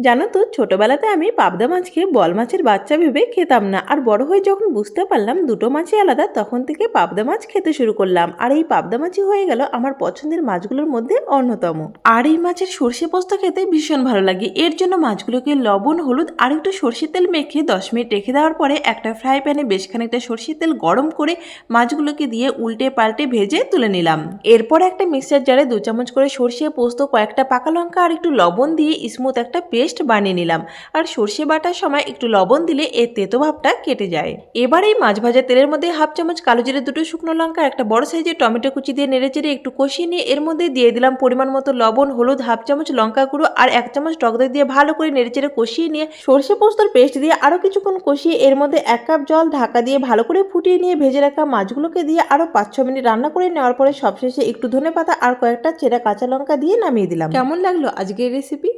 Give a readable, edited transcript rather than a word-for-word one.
জানো তো, ছোটবেলাতে আমি পাবদা মাছকে বল মাছের বাচ্চা ভেবে খেতাম না। আর বড় হয়ে যখন বুঝতে পারলাম দুটো মাছই আলাদা, তখন থেকে পাবদা মাছ খেতে শুরু করলাম। আর এই পাবদা মাছই হয়ে গেল আমার পছন্দের মাছগুলোর মধ্যে অন্যতম। আর এই মাছের সর্ষে পোস্ত খেতে ভীষণ ভালো লাগে। এর জন্য মাছগুলোকে লবণ, হলুদ আর একটু সর্ষের তেল মেখে 10 মিনিট রেখে দেওয়ার পরে একটা ফ্রাই প্যানে বেশ খানিকটা সর্ষের তেল গরম করে মাছগুলোকে দিয়ে উল্টে পাল্টে ভেজে তুলে নিলাম। এরপর একটা মিক্সার জারে 2 চামচ করে সর্ষে পোস্ত, কয়েকটা পাকা লঙ্কা আর একটু লবণ দিয়ে স্মুথ একটা পেস্ট বানিয়ে নিলাম। আর সর্ষে বাটার সময় একটু লবণ দিলে এর তেতো ভাবটা কেটে যায়। এবার এই মাছ ভাজা তেলের মধ্যে 1/2 চামচ কালো জিরে, 2টো শুকনো লঙ্কা, একটা বড় সাইজের টমেটো কুচি দিয়ে নেড়েচেড়ে একটু কষিয়ে নিয়ে এর মধ্যে দিয়ে দিলাম পরিমাণ মতো লবণ, হলুদ, 1/2 চামচ লঙ্কা গুঁড়ো আর 1 চামচ টক দই দিয়ে ভালো করে নেড়েচেড়ে কষিয়ে নিয়ে সর্ষে পোস্তর পেস্ট দিয়ে আরো কিছুক্ষণ কষিয়ে এর মধ্যে 1 কাপ জল ঢাকা দিয়ে ভালো করে ফুটিয়ে নিয়ে ভেজে রাখা মাছগুলোকে দিয়ে আরো 5-6 মিনিট রান্না করে নেওয়ার পরে সবশেষে একটু ধনেপাতা আর কয়েকটা চেরা কাঁচা লঙ্কা দিয়ে নামিয়ে দিলাম। কেমন লাগলো আজকের রেসিপি?